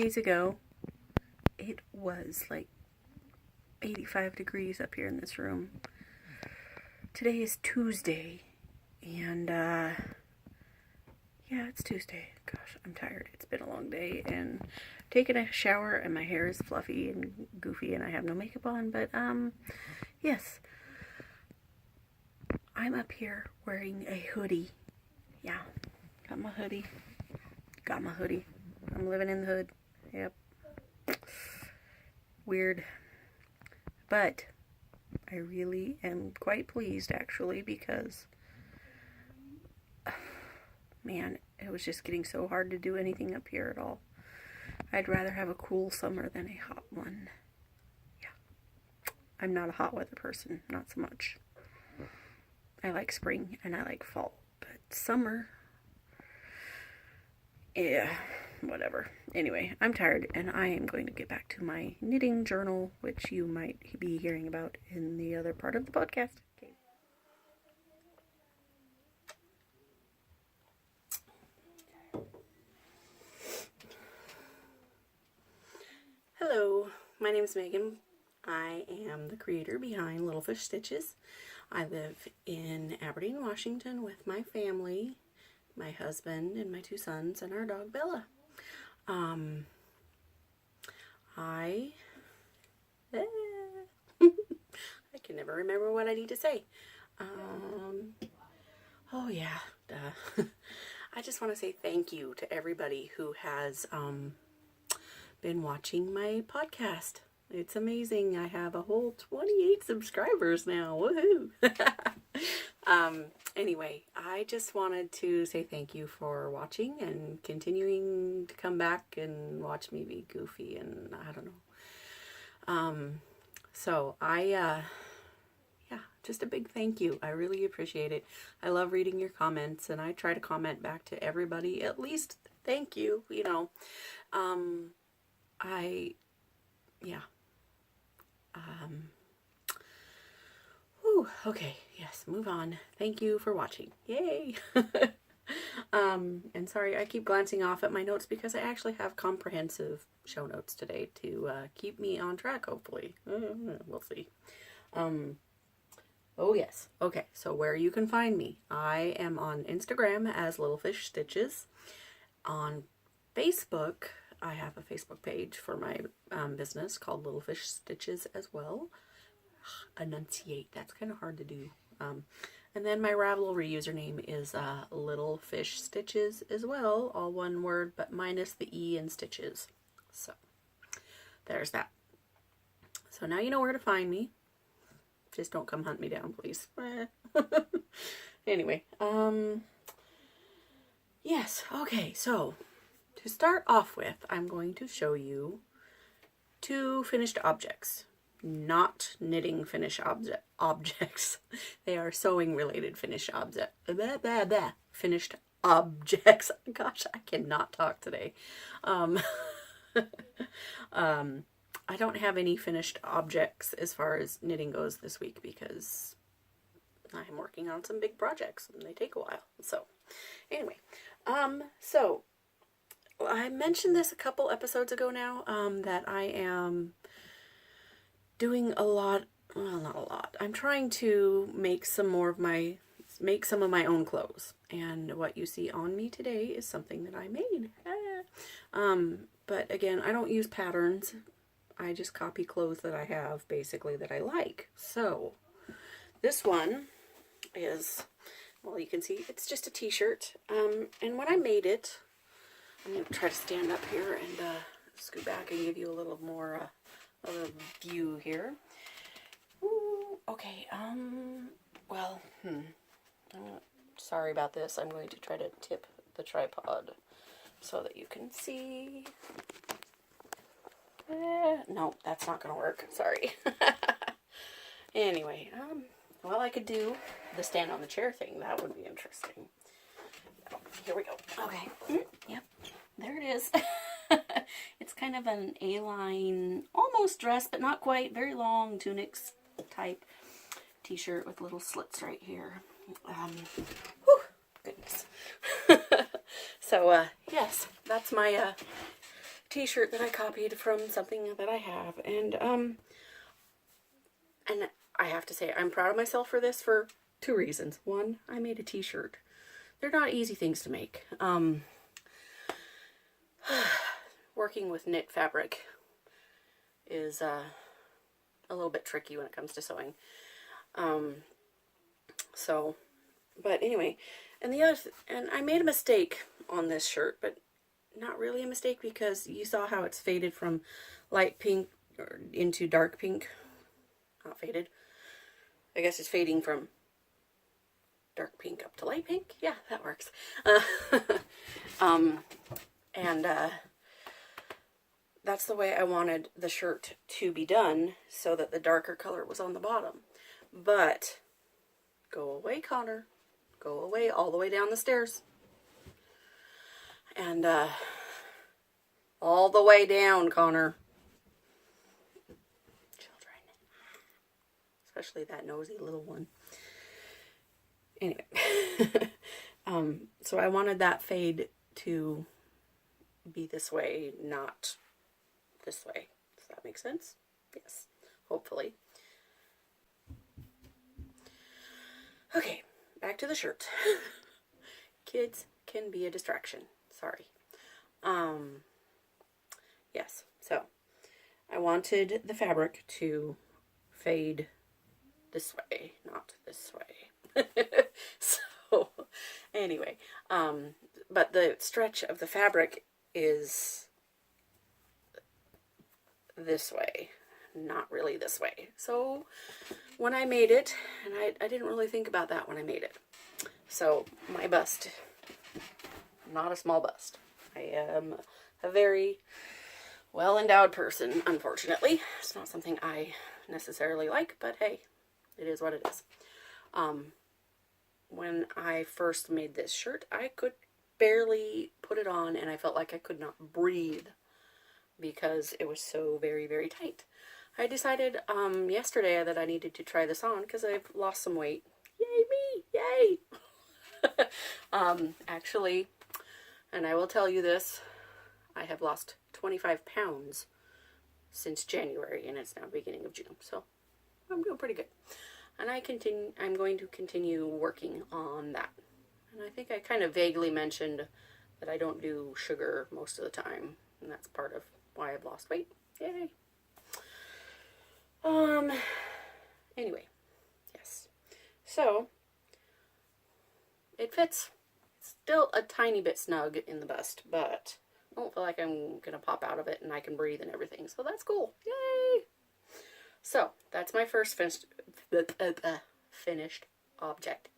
days ago, it was like 85 degrees up here in this room. Today is Tuesday, and yeah, it's Tuesday. Gosh, I'm tired. It's been a long day, and I've taken a shower, and my hair is fluffy and goofy, and I have no makeup on, but yes, I'm up here wearing a hoodie. Yeah, got my hoodie. I'm living in the hood. Yep. Weird. But I really am quite pleased, actually, because, man, it was just getting so hard to do anything up here at all. I'd rather have a cool summer than a hot one. Yeah. I'm not a hot weather person. Not so much. I like spring and I like fall. But summer, yeah, whatever. Anyway, I'm tired and I am going to get back to my knitting journal, which you might be hearing about in the other part of the podcast. Okay. Hello, my name is Megan. I am the creator behind Little Fish Stitches. I live in Aberdeen, Washington with my family, my husband and my 2 sons and our dog Bella. I can never remember what I need to say. Oh yeah, duh. I just want to say thank you to everybody who has been watching my podcast. It's amazing. I have a whole 28 subscribers now. Woohoo! Anyway, I just wanted to say thank you for watching and continuing to come back and watch me be goofy and I don't know. So yeah, just a big thank you. I really appreciate it. I love reading your comments and I try to comment back to everybody. At least thank you, you know. Yeah. Okay, yes, move on. Thank you for watching. Yay! And sorry, I keep glancing off at my notes because I actually have comprehensive show notes today to keep me on track, hopefully. We'll see. Oh yes. Okay, so where you can find me. I am on Instagram as Little Fish Stitches. On Facebook, I have a Facebook page for my business called Little Fish Stitches as well. Enunciate, that's kind of hard to do. And then my Ravelry username is Little Fish Stitches as well, all one word, but minus the E in stitches. So there's that. So now you know where to find me. Just don't come hunt me down, please. Anyway, yes, okay, so to start off with, I'm going to show you 2 finished objects. Not knitting finished objects. They are sewing related finished finished objects. Gosh, I cannot talk today. I don't have any finished objects as far as knitting goes this week because I'm working on some big projects and they take a while. So anyway, so I mentioned this a couple episodes ago now, that I am doing a lot, well, not a lot. I'm trying to make some of my own clothes. And what you see on me today is something that I made. But again, I don't use patterns. I just copy clothes that I have, basically, that I like. So, this one is, well, you can see, it's just a t-shirt. And when I made it, I'm going to try to stand up here and scoot back and give you a little more of a view here. Ooh, okay, well, sorry about this. I'm going to try to tip the tripod so that you can see. No, that's not going to work. Sorry. Anyway, well, I could do the stand on the chair thing. That would be interesting. Oh, here we go. Okay. Yep. There it is. It's kind of an A-line, almost dress, but not quite, very long tunics type t-shirt with little slits right here. Goodness. So, yes, that's my t-shirt that I copied from something that I have. And I have to say, I'm proud of myself for this for two reasons. One, I made a t-shirt. They're not easy things to make. Working with knit fabric is a little bit tricky when it comes to sewing. But anyway, and and I made a mistake on this shirt, but not really a mistake, because you saw how it's faded from light pink into dark pink. Not faded. I guess it's fading from dark pink up to light pink. Yeah, that works. That's the way I wanted the shirt to be done, so that the darker color was on the bottom. But, go away, Connor. Go away, all the way down the stairs. And, all the way down, Connor. Children. Especially that nosy little one. Anyway. So I wanted that fade to be this way, not this way. Does that make sense? Yes, hopefully. Okay, back to the shirt. Kids can be a distraction. Sorry. Yes, so I wanted the fabric to fade this way, not this way. So, anyway, but the stretch of the fabric is this way, not really this way. So when I made it, and I didn't really think about that when I made it. So my bust, not a small bust. I am a very well-endowed person, unfortunately. It's not something I necessarily like, but hey, it is what it is. When I first made this shirt, I could barely put it on, and I felt like I could not breathe because it was so very, very tight. I decided yesterday that I needed to try this on because I've lost some weight. Yay me! Yay! Actually, and I will tell you this, I have lost 25 pounds since January, and it's now beginning of June, so I'm doing pretty good. And I'm going to continue working on that. And I think I kind of vaguely mentioned that I don't do sugar most of the time, and that's part of why I've lost weight. Yay! Anyway, yes. So, it fits. It's still a tiny bit snug in the bust, but I don't feel like I'm going to pop out of it and I can breathe and everything, so that's cool. Yay! So, that's my first finished object.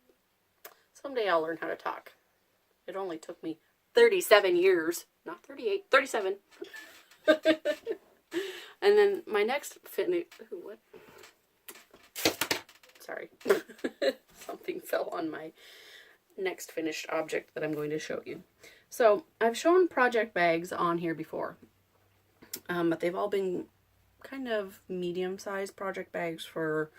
Someday I'll learn how to talk. It only took me 37 years, not 38, 37. And then my next what? Sorry. Something fell on my next finished object that I'm going to show you. So, I've shown project bags on here before. But they've all been kind of medium-sized project bags for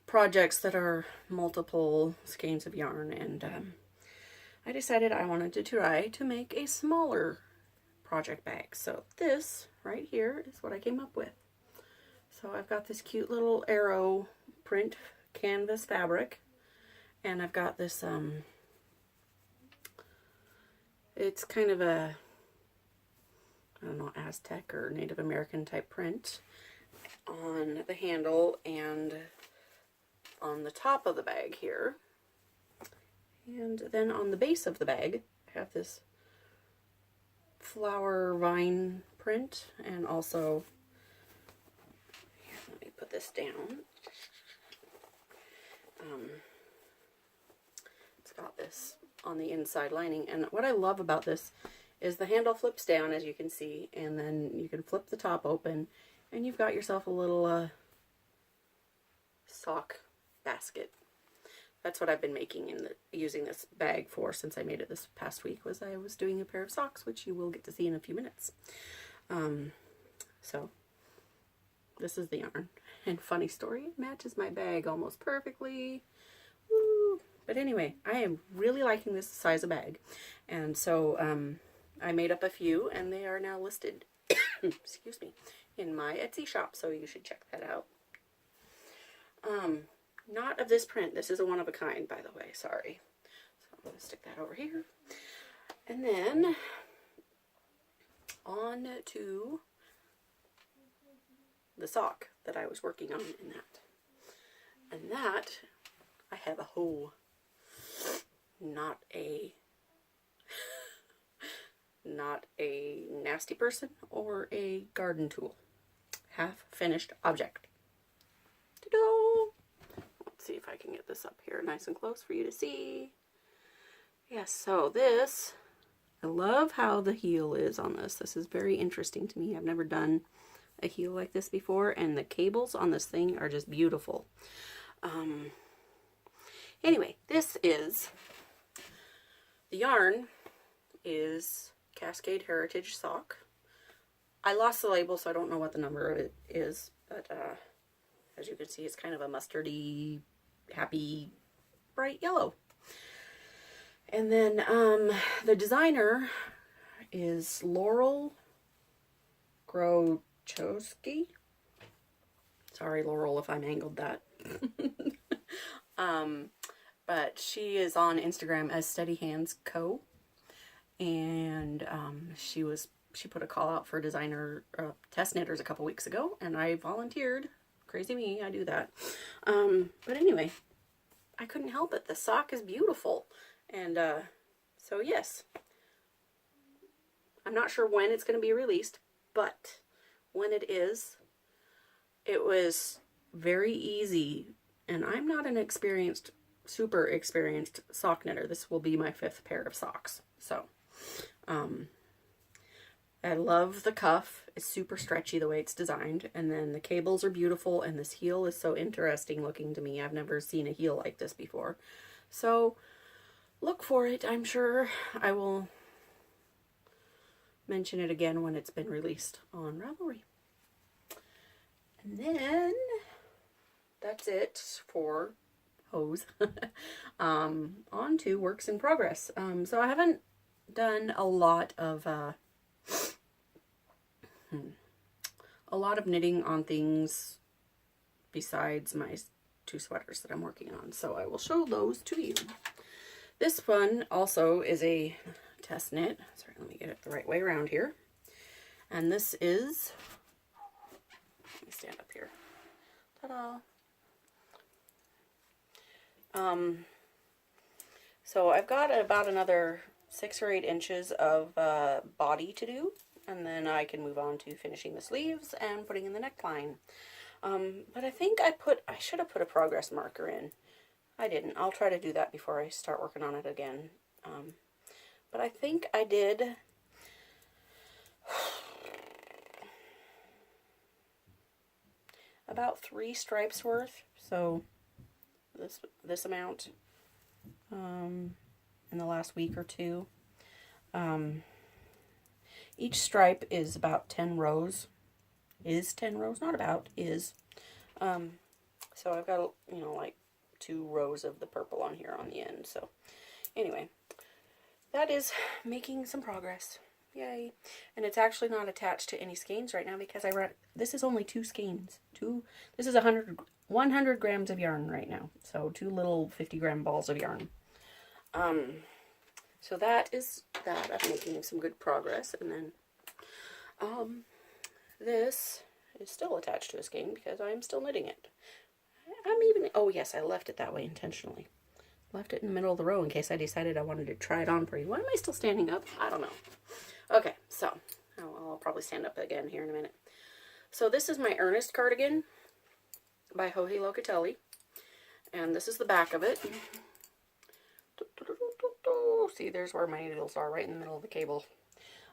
projects that are multiple skeins of yarn, and I decided I wanted to try to make a smaller project bag. So this right here is what I came up with. So I've got this cute little arrow print canvas fabric, and I've got this it's kind of a, I don't know, Aztec or Native American type print on the handle and on the top of the bag here. And then on the base of the bag, I have this flower vine print, and also, here, let me put this down. It's got this on the inside lining, and what I love about this is the handle flips down, as you can see, and then you can flip the top open, and you've got yourself a little sock basket. That's what I've been making using this bag for since I made it this past week, was I was doing a pair of socks, which you will get to see in a few minutes. So this is the yarn, and funny story, it matches my bag almost perfectly. Woo. But anyway, I am really liking this size of bag, and so I made up a few, and they are now listed excuse me, in my Etsy shop, so you should check that out. Not of this print. This is a one of a kind, by the way. Sorry. So I'm going to stick that over here. And then on to the sock that I was working on in that. And that, I have a hoe. Not a nasty person or a garden tool. Half finished object. Ta-da! Let's see if I can get this up here nice and close for you to see. Yes, so this, I love how the heel is on this. This is very interesting to me. I've never done a heel like this before, and the cables on this thing are just beautiful. Anyway, this is, the yarn is Cascade Heritage Sock. I lost the label, so I don't know what the number of it is, but as you can see, it's kind of a mustardy, happy, bright yellow. And then the designer is Laurel Grochowski. Sorry, Laurel, if I mangled that. But she is on Instagram as Steady Hands Co. And she put a call out for designer test knitters a couple weeks ago, and I volunteered. Crazy me, I do that. But anyway, I couldn't help it. The sock is beautiful. And so yes, I'm not sure when it's going to be released, but when it is, it was very easy. And I'm not an super experienced sock knitter. This will be my 5th pair of socks. So, I love the cuff. It's super stretchy the way it's designed. And then the cables are beautiful. And this heel is so interesting looking to me. I've never seen a heel like this before. So, look for it. I'm sure I will mention it again when it's been released on Ravelry. And then that's it for hose. On to works in progress. So I haven't done a lot of knitting on things besides my 2 sweaters that I'm working on. So I will show those to you. This one also is a test knit. Sorry, let me get it the right way around here. And this is, let me stand up here. Ta-da! So I've got about another 6 or 8 inches of body to do, and then I can move on to finishing the sleeves and putting in the neckline. But I think I should have put a progress marker in. I didn't. I'll try to do that before I start working on it again. But I think I did about 3 stripes worth. So this amount in the last week or 2. Each stripe is about 10 rows. Is 10 rows, not about, is. So I've got, like 2 rows of the purple on here on the end. So anyway, that is making some progress. Yay. And it's actually not attached to any skeins right now because this is only 2 skeins. This is 100 grams of yarn right now. So 2 little 50-gram balls of yarn. So that is that. I'm making some good progress. And then this is still attached to a skein because I'm still knitting it. Oh yes, I left it that way intentionally. Left it in the middle of the row in case I decided I wanted to try it on for you. Why am I still standing up? I don't know. Okay, so I'll probably stand up again here in a minute. So this is my Earnest cardigan by Joji Locatelli, and this is the back of it. See, there's where my needles are, right in the middle of the cable.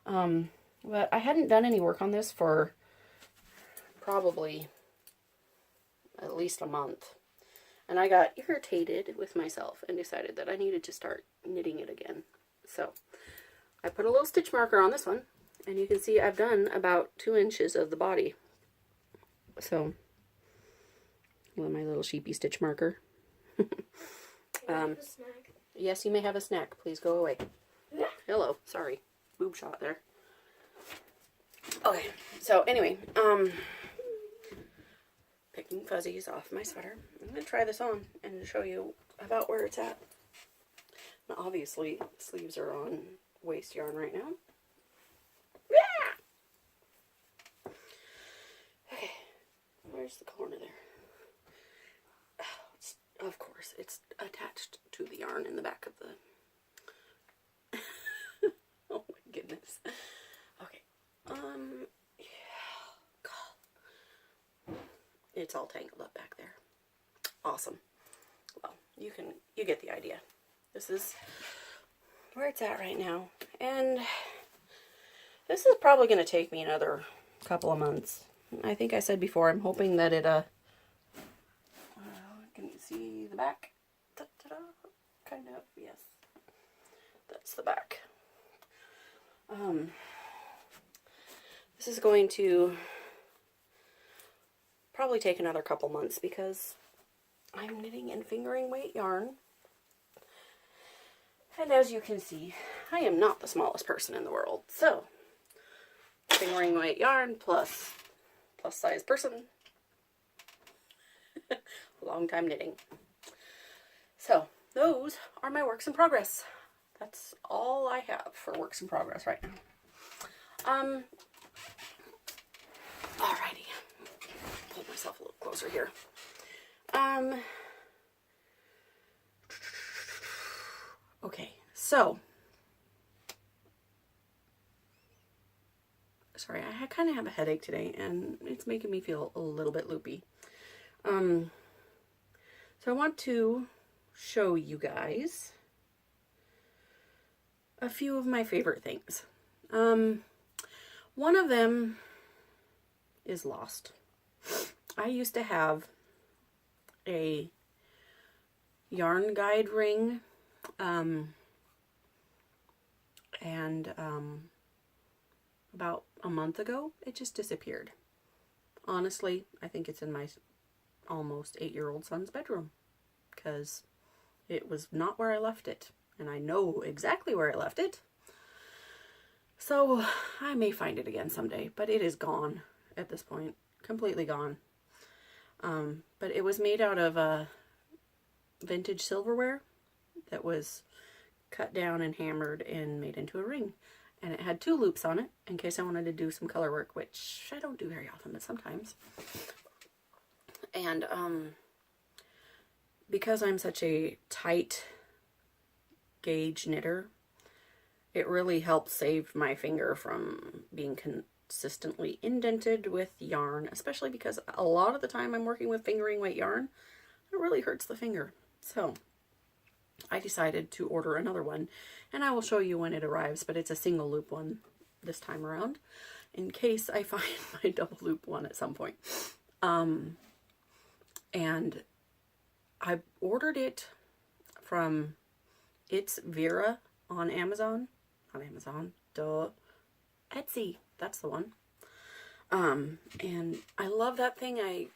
But I hadn't done any work on this for probably at least a month. And I got irritated with myself and decided that I needed to start knitting it again. So I put a little stitch marker on this one, and you can see I've done about 2 inches of the body. So, with my little sheepy stitch marker. Yes, you may have a snack. Please go away. Hello. Sorry. Boob shot there. Okay, so anyway, picking fuzzies off my sweater. I'm going to try this on and show you about where it's at. Now, obviously, sleeves are on waist yarn right now. Yeah! Okay, where's the corner there? Oh, of course, it's attached to the yarn in the back of the... Oh my goodness. Okay, yeah, God. It's all tangled up back there. Awesome. Well, you get the idea. This is where it's at right now. And this is probably going to take me another couple of months. I think I said before, I'm hoping that it, can you see the back? Ta-da-da. Kind of, yes. That's the back. This is going to probably take another couple months because I'm knitting in fingering weight yarn. And as you can see, I am not the smallest person in the world. So, fingering weight yarn plus size person. Long time knitting. So, those are my works in progress. That's all I have for works in progress right now. Alrighty. Pull myself a little closer here. Okay, so sorry, I kind of have a headache today and it's making me feel a little bit loopy. So I want to show you guys a few of my favorite things. One of them is lost. I used to have a yarn guide ring, and about a month ago, it just disappeared. Honestly, I think it's in my almost 8-year-old son's bedroom, because it was not where I left it, and I know exactly where I left it. So I may find it again someday, but it is gone at this point, completely gone. But it was made out of vintage silverware that was cut down and hammered and made into a ring. And it had 2 loops on it in case I wanted to do some color work, which I don't do very often, but sometimes. And because I'm such a tight gauge knitter, it really helped save my finger from being consistently indented with yarn, especially because a lot of the time I'm working with fingering weight yarn, it really hurts the finger. So I decided to order another one, and I will show you when it arrives, but it's a single loop one this time around, in case I find my double loop one at some point. And I ordered it from It's Vera on Amazon. Not Amazon, duh. Etsy, that's the one. And I love that thing. I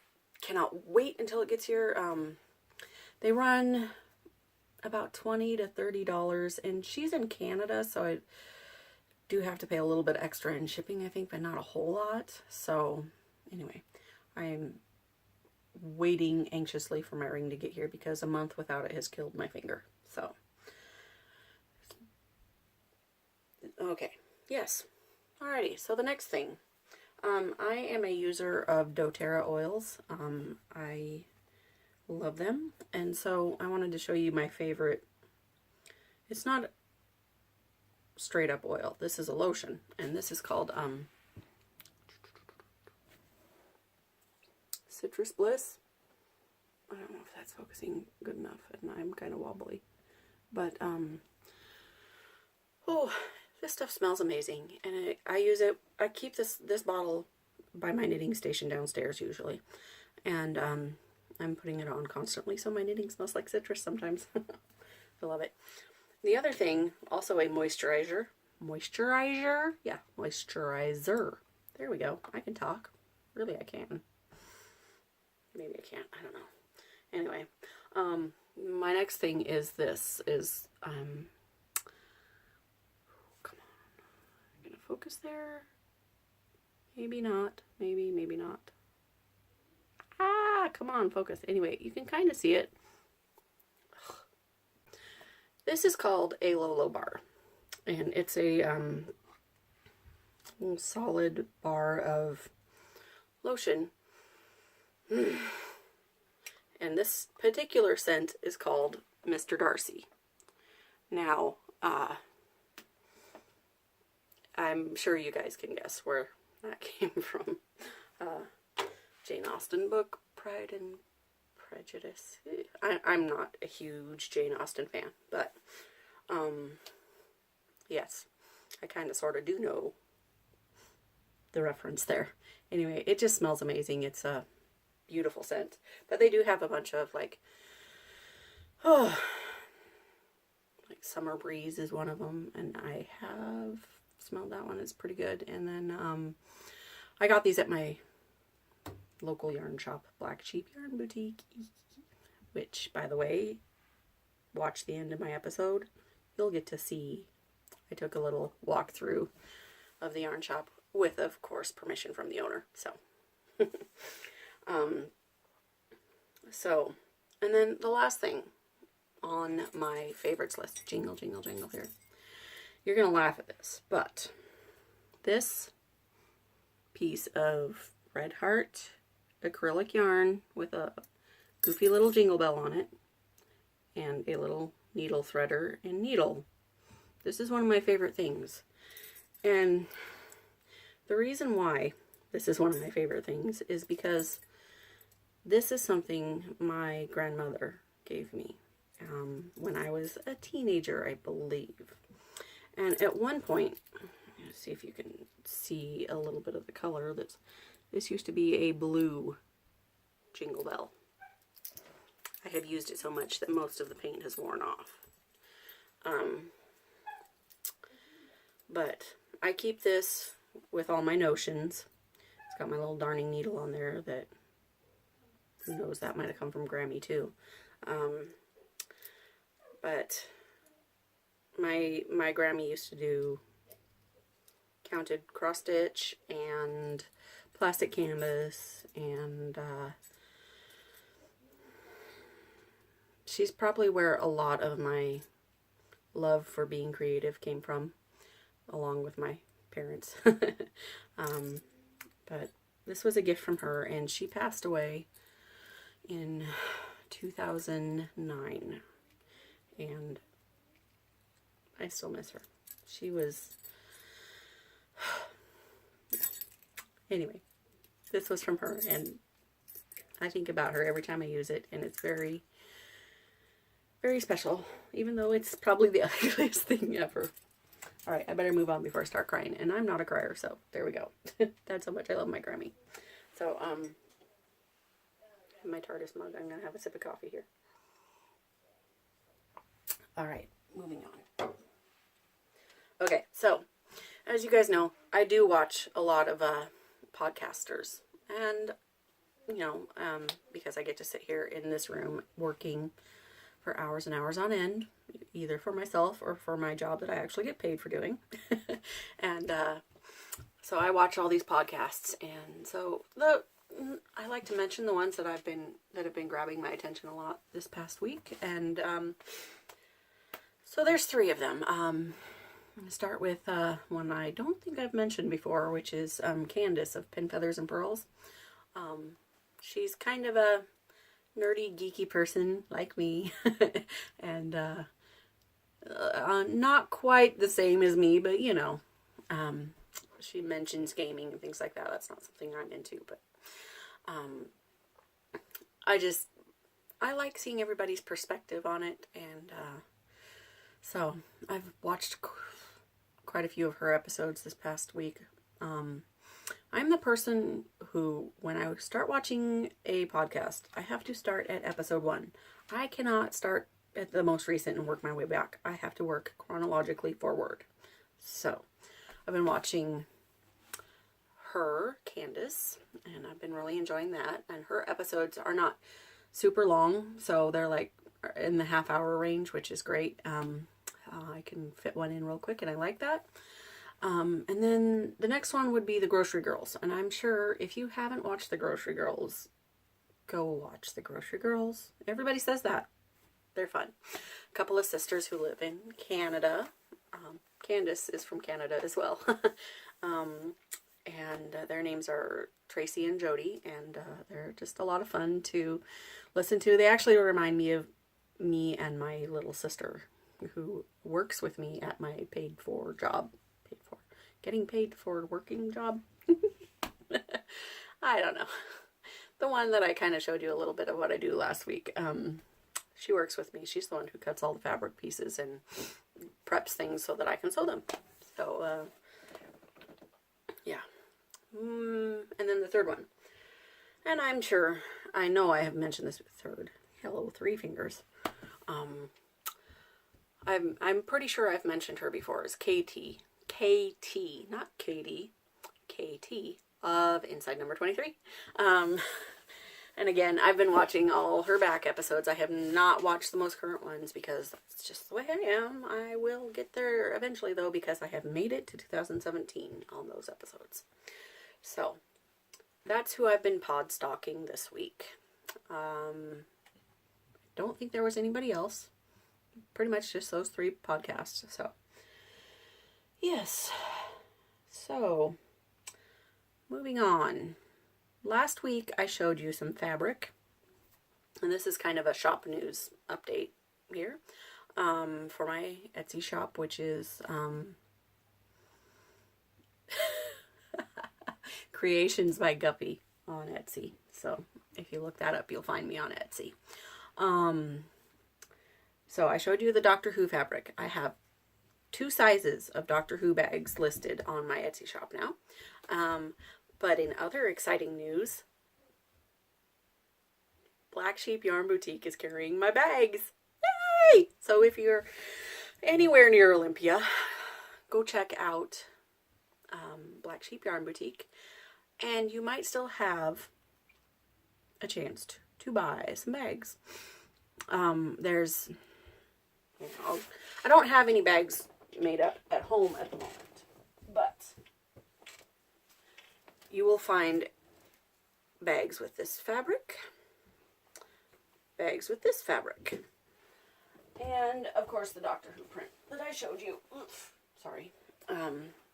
cannot wait until it gets here. They run about $20 to $30, and she's in Canada, so I do have to pay a little bit extra in shipping, I think, but not a whole lot. So anyway, I'm waiting anxiously for my ring to get here because a month without it has killed my finger. So okay, yes. Alrighty, so the next thing. I am a user of doTERRA oils. I love them, and so I wanted to show you my favorite. It's not straight up oil. This is a lotion, and this is called Citrus Bliss. I don't know if that's focusing good enough, and I'm kind of wobbly, but oh, this stuff smells amazing, and I use it. I keep this bottle by my knitting station downstairs usually, and I'm putting it on constantly, so my knitting smells like citrus sometimes. I love it. The other thing, also a moisturizer. Yeah, moisturizer. There we go. I can talk. Really, I can. Maybe I can't. I don't know. Anyway, my next thing is this. Come on. I'm gonna focus there. Maybe not. Maybe not. Ah, come on, focus. Anyway, you can kind of see it. This is called a Lolo bar. And it's a solid bar of lotion. And this particular scent is called Mr. Darcy. Now, I'm sure you guys can guess where that came from. Jane Austen book, Pride and Prejudice. I'm not a huge Jane Austen fan, but yes, I kind of sort of do know the reference there. Anyway, it just smells amazing. It's a beautiful scent. But they do have a bunch of like Summer Breeze is one of them, and I have smelled that one. It's pretty good. And then I got these at my local yarn shop, Black Sheep Yarn Boutique, which, by the way, watch the end of my episode. You'll get to see I took a little walkthrough of the yarn shop with, of course, permission from the owner. So, and then the last thing on my favorites list, jingle, jingle, jingle here. You're going to laugh at this, but this piece of Red Heart acrylic yarn with a goofy little jingle bell on it and a little needle threader and needle. This is one of my favorite things. And the reason why this is one of my favorite things is because this is something my grandmother gave me when I was a teenager, I believe. And at one point, let's see if you can see a little bit of the color. This used to be a blue jingle bell. I have used it so much that most of the paint has worn off. But I keep this with all my notions. It's got my little darning needle on there that, who knows, that might have come from Grammy too. But my Grammy used to do counted cross stitch and plastic canvas, and she's probably where a lot of my love for being creative came from, along with my parents. But this was a gift from her, and she passed away in 2009, and I still miss her. She was, yeah. Anyway, this was from her, and I think about her every time I use it, and it's very, very special, even though it's probably the ugliest thing ever. Alright, I better move on before I start crying, and I'm not a crier, so there we go. That's how much I love my Grammy. So, my TARDIS mug, I'm going to have a sip of coffee here. Alright, moving on. Okay, so, as you guys know, I do watch a lot of podcasters, and, you know, because I get to sit here in this room working for hours and hours on end, either for myself or for my job that I actually get paid for doing. And so I watch all these podcasts, and so I like to mention the ones that have been grabbing my attention a lot this past week, and so there's 3 of them. I'm going to start with one I don't think I've mentioned before, which is Candace of Pin, Feathers, and Pearls. She's kind of a nerdy, geeky person like me, and not quite the same as me, but you know, she mentions gaming and things like that. That's not something I'm into, but I like seeing everybody's perspective on it, and so I've watched quite a few of her episodes this past week. I'm the person who, when I start watching a podcast, I have to start at episode 1. I cannot start at the most recent and work my way back. I have to work chronologically forward. So, I've been watching her, Candace, and I've been really enjoying that. And her episodes are not super long, so they're like in the half-hour range, which is great. I can fit one in real quick, and I like that. And then the next one would be the Grocery Girls. And I'm sure if you haven't watched the Grocery Girls, go watch the Grocery Girls. Everybody says that. They're fun. A couple of sisters who live in Canada. Candace is from Canada as well. And their names are Tracy and Jody, and they're just a lot of fun to listen to. They actually remind me of me and my little sister who works with me at my getting paid for working job. I don't know. The one that I kind of showed you a little bit of what I do last week. She works with me. She's the one who cuts all the fabric pieces and preps things so that I can sew them. So, yeah. And then the third one. And I know I have mentioned this third. Hello, Three Fingers. I'm pretty sure I've mentioned her before as KT, not Katie, KT of Inside Number 23. And again, I've been watching all her back episodes. I have not watched the most current ones because that's just the way I am. I will get there eventually though, because I have made it to 2017 on those episodes. So that's who I've been pod stalking this week. Don't think there was anybody else. Pretty much just those 3 podcasts. So yes. So moving on. Last week I showed you some fabric, and this is kind of a shop news update here for my Etsy shop, which is Creations by Guppy on Etsy. So if you look that up, you'll find me on Etsy. So I showed you the Doctor Who fabric. I have 2 sizes of Doctor Who bags listed on my Etsy shop now. But in other exciting news, Black Sheep Yarn Boutique is carrying my bags. Yay! So if you're anywhere near Olympia, go check out Black Sheep Yarn Boutique, and you might still have a chance to buy some bags. There's, I don't have any bags made up at home at the moment, but you will find bags with this fabric, bags with this fabric, and of course the Doctor Who print that I showed you. Oof, sorry,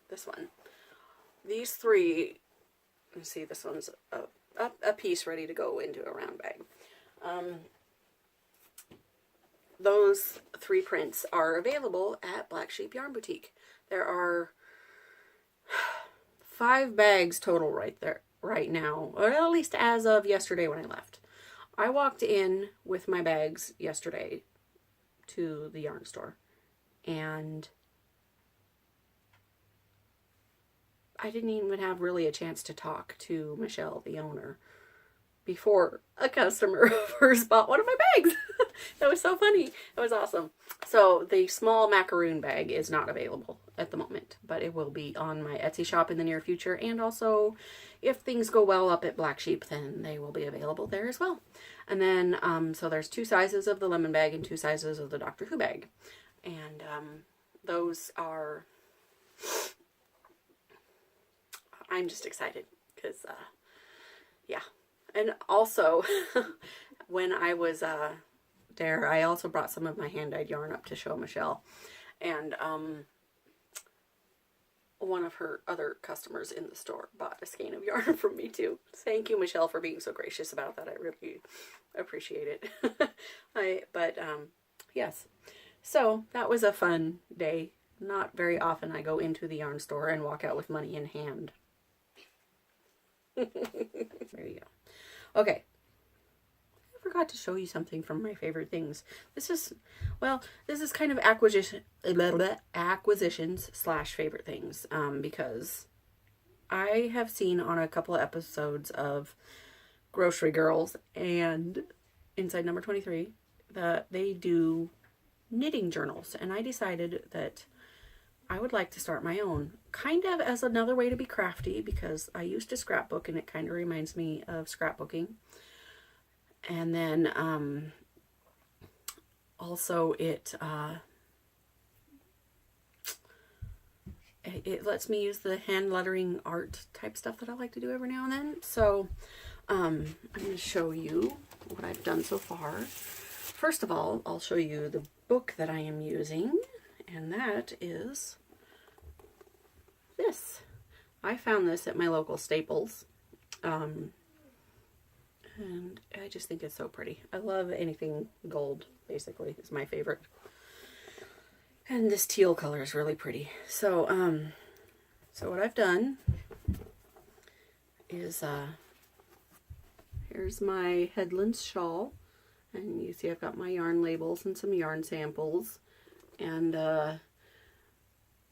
this one. These 3, you see this one's a piece ready to go into a round bag. Those 3 prints are available at Black Sheep Yarn Boutique. There are 5 bags total right now, or at least as of yesterday when I left. I walked in with my bags yesterday to the yarn store, and I didn't even have really a chance to talk to Michelle, the owner, before a customer first bought one of my bags. That was so funny. It was awesome. So the small macaroon bag is not available at the moment, but it will be on my Etsy shop in the near future. And also, if things go well up at Black Sheep, then they will be available there as well. And then, so there's 2 sizes of the lemon bag and 2 sizes of the Doctor Who bag. And those are, I'm just excited because, yeah. And also, when I was there, I also brought some of my hand-dyed yarn up to show Michelle. And one of her other customers in the store bought a skein of yarn from me too. Thank you, Michelle, for being so gracious about that. I really appreciate it. Yes. So that was a fun day. Not very often I go into the yarn store and walk out with money in hand. There you go. Okay. I forgot to show you something from my favorite things. This is kind of acquisitions / favorite things, because I have seen on a couple of episodes of Grocery Girls and Inside Number 23 that they do knitting journals, and I decided that I would like to start my own, kind of as another way to be crafty, because I used to scrapbook and it kind of reminds me of scrapbooking. And then also it it lets me use the hand lettering art type stuff that I like to do every now and then. So I'm going to show you what I've done so far. First of all, I'll show you the book that I am using, and that is this. I found this at my local Staples, and I just think it's so pretty. I love anything gold, basically. It's my favorite. And this teal color is really pretty. So, so what I've done is, here's my Headlands shawl. And you see I've got my yarn labels and some yarn samples. And,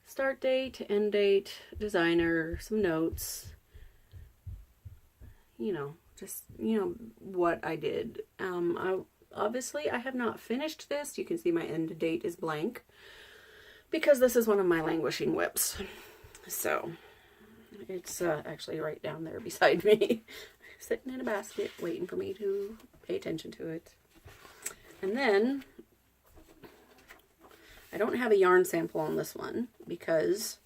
start date, end date, designer, some notes. You know, just, you know, what I did. Obviously, I have not finished this. You can see my end date is blank, because this is one of my languishing whips. So, it's actually right down there beside me, sitting in a basket, waiting for me to pay attention to it. And then, I don't have a yarn sample on this one, because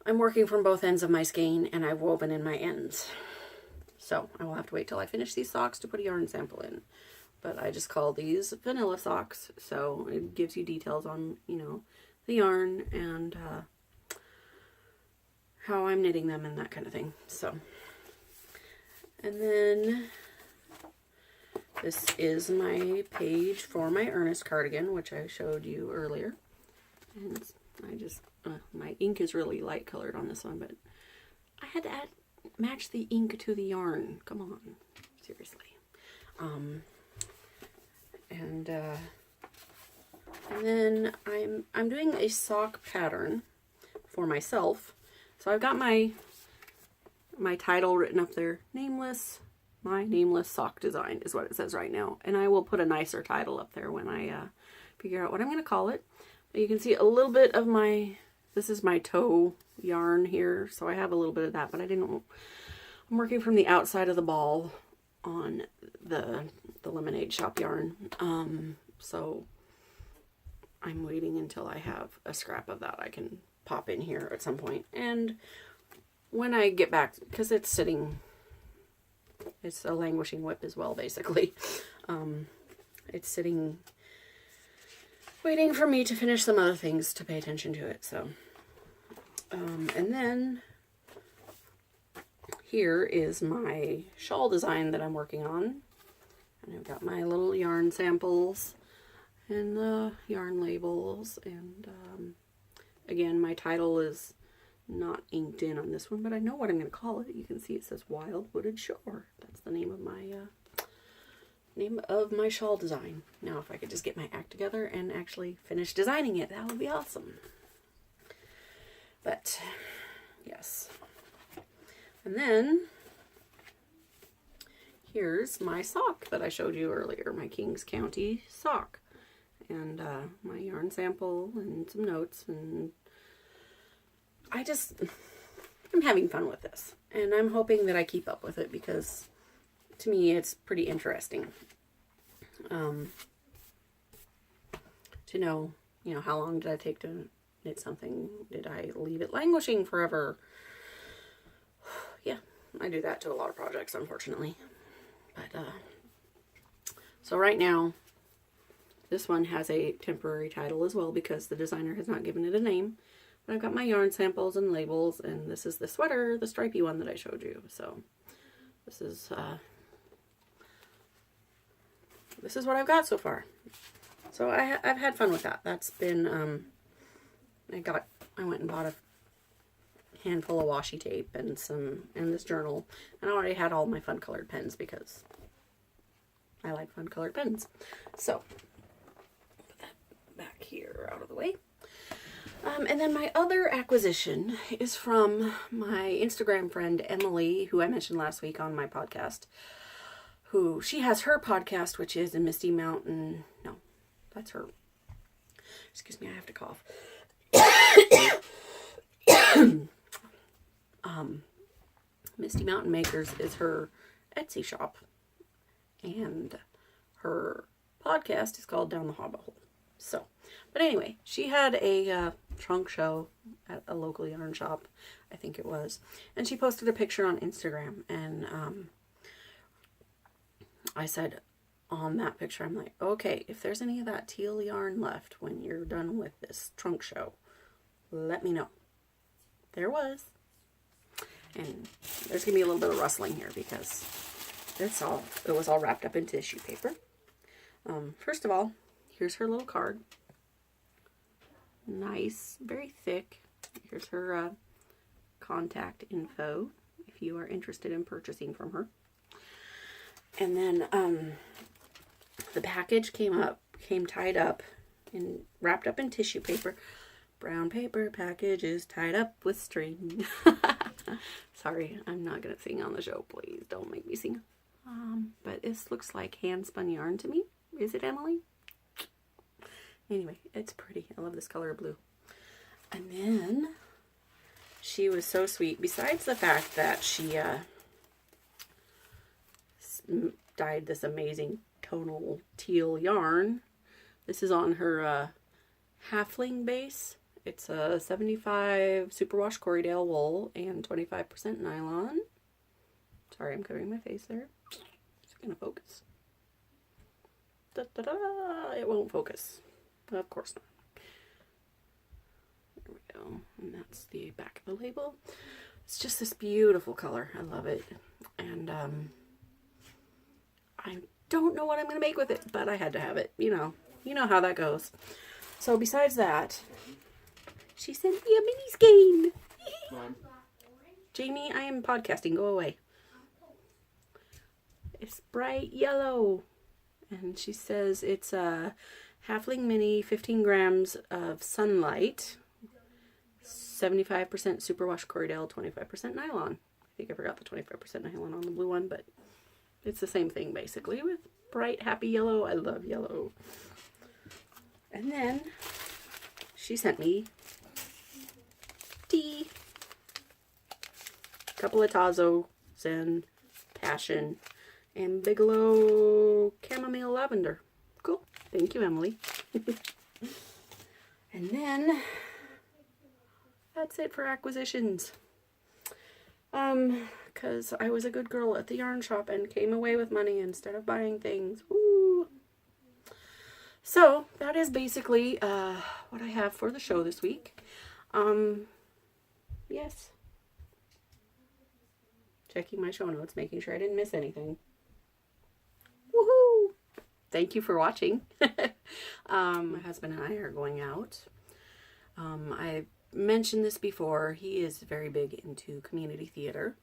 I'm working from both ends of my skein, and I've woven in my ends. So, I will have to wait till I finish these socks to put a yarn sample in. But I just call these vanilla socks, so it gives you details on, you know, the yarn and how I'm knitting them and that kind of thing. So, and then this is my page for my Ernest cardigan, which I showed you earlier. And I just, my ink is really light colored on this one, but I had to match the ink to the yarn. Come on, seriously. And then I'm doing a sock pattern for myself. So I've got my title written up there, nameless, my nameless sock design is what it says right now. And I will put a nicer title up there when I figure out what I'm going to call it. But you can see a little bit of this is my toe yarn here. So I have a little bit of that, but I'm working from the outside of the ball on the Lemonade Shop yarn. So I'm waiting until I have a scrap of that I can pop in here at some point. And when I get back, because it's a languishing whip as well, basically. It's sitting, waiting for me to finish some other things to pay attention to it. So, and then here is my shawl design that I'm working on. And I've got my little yarn samples and the yarn labels. And again, my title is not inked in on this one, but I know what I'm going to call it. You can see it says Wild Wooded Shore. That's the name of my shawl design. Now, if I could just get my act together and actually finish designing it, that would be awesome. But yes. And then here's my sock that I showed you earlier, my Kings County sock. And my yarn sample and some notes. And I'm having fun with this. And I'm hoping that I keep up with it, because to me it's pretty interesting to know, you know, how long did I take to knit something? Did I leave it languishing forever? Yeah, I do that to a lot of projects, unfortunately. But so right now, this one has a temporary title as well, because the designer has not given it a name. But I've got my yarn samples and labels, and this is the sweater, the stripy one that I showed you. So this is what I've got so far. So I've had fun with that. That's been I went and bought a handful of washi tape and this journal, and I already had all my fun colored pens because I like fun colored pens. So put that back here out of the way. And then my other acquisition is from my Instagram friend Emily, who I mentioned last week on my podcast. She has her podcast, which is in Misty Mountain. No, that's her. Excuse me, I have to cough. Misty Mountain Makers is her Etsy shop, and her podcast is called Down the Hobbit Hole. So, but anyway, she had a trunk show at a local yarn shop, I think it was. And she posted a picture on Instagram, and I said on that picture, I'm like, okay, if there's any of that teal yarn left when you're done with this trunk show, let me know. There was. And there's going to be a little bit of rustling here because it was all wrapped up in tissue paper. First of all, here's her little card. Nice, very thick. Here's her contact info if you are interested in purchasing from her. And then the package came tied up and wrapped up in tissue paper. Brown paper package is tied up with string. Sorry, I'm not going to sing on the show. Please don't make me sing. But this looks like hand spun yarn to me. Is it, Emily? Anyway, it's pretty. I love this color of blue. And then she was so sweet. Besides the fact that she dyed this amazing tonal teal yarn. This is on her halfling base. It's a 75 superwash Corriedale wool and 25% nylon. Sorry, I'm covering my face there. Is it going to focus? Da-da-da! It won't focus. Of course not. There we go. And that's the back of the label. It's just this beautiful color. I love it. And I don't know what I'm going to make with it, but I had to have it. You know how that goes. So besides that, she sent me a mini skein. Jamie, I am podcasting. Go away. It's bright yellow. And she says it's a halfling mini, 15 grams of sunlight, 75% superwash Corriedale, 25% nylon. I think I forgot the 25% nylon on the blue one, but it's the same thing basically with bright, happy yellow. I love yellow. And then she sent me tea. A couple of Tazo, Zen, Passion, and Bigelow Chamomile Lavender. Cool. Thank you, Emily. And then that's it for acquisitions. Because I was a good girl at the yarn shop and came away with money instead of buying things. Woo! So, that is basically what I have for the show this week. Yes. Checking my show notes, making sure I didn't miss anything. Woohoo! Thank you for watching. My husband and I are going out. I mentioned this before. He is very big into community theater.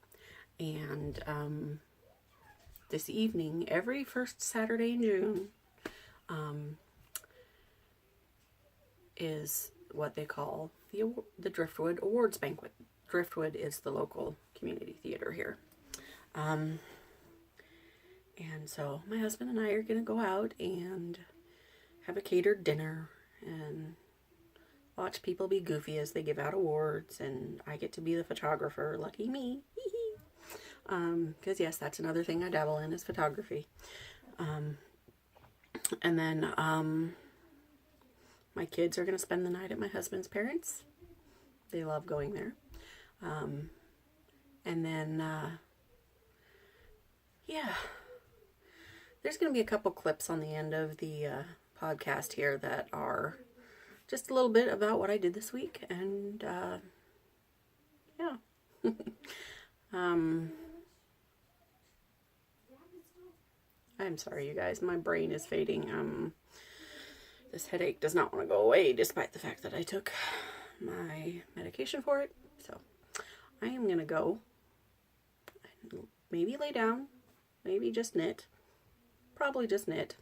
And this evening, every first Saturday in June, is what they call the Driftwood Awards Banquet. Driftwood is the local community theater here. And so my husband and I are going to go out and have a catered dinner and watch people be goofy as they give out awards, and I get to be the photographer. Lucky me. Because yes, that's another thing I dabble in is photography. And then my kids are going to spend the night at my husband's parents'. They love going there. And then yeah, there's going to be a couple clips on the end of the podcast here that are just a little bit about what I did this week. And yeah. I'm sorry, you guys. My brain is fading. This headache does not want to go away, despite the fact that I took my medication for it. So I am going to go maybe lay down, maybe just knit, probably just knit.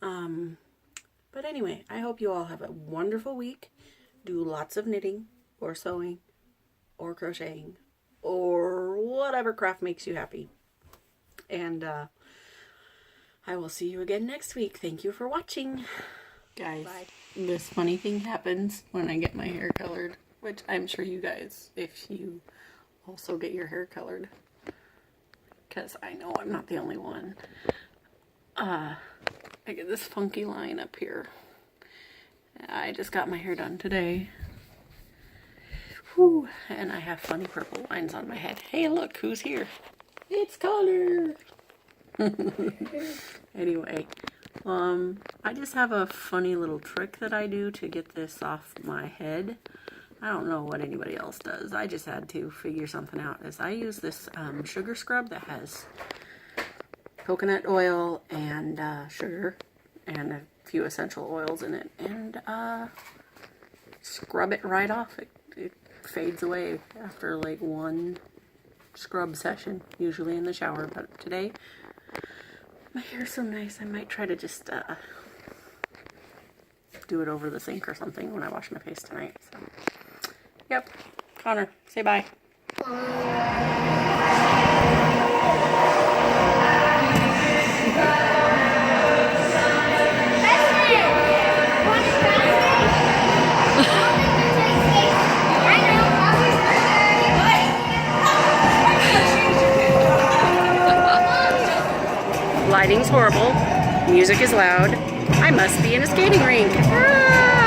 But anyway, I hope you all have a wonderful week. Do lots of knitting or sewing or crocheting or whatever craft makes you happy. And I will see you again next week. Thank you for watching. Guys, bye. This funny thing happens when I get my hair colored, which I'm sure you guys, if you also get your hair colored, because I know I'm not the only one. I get this funky line up here. I just got my hair done today. Whew, and I have funny purple lines on my head. Hey, look, who's here? It's Connor! Anyway, I just have a funny little trick that I do to get this off my head. I don't know what anybody else does. I just had to figure something out. As I use this sugar scrub that has coconut oil and sugar and a few essential oils in it, and scrub it right off. It fades away after like one scrub session, usually in the shower, but today my hair's so nice I might try to just do it over the sink or something when I wash my face tonight. So, yep. Connor, say bye. Lighting's horrible. Music is loud. I must be in a skating rink. Ah!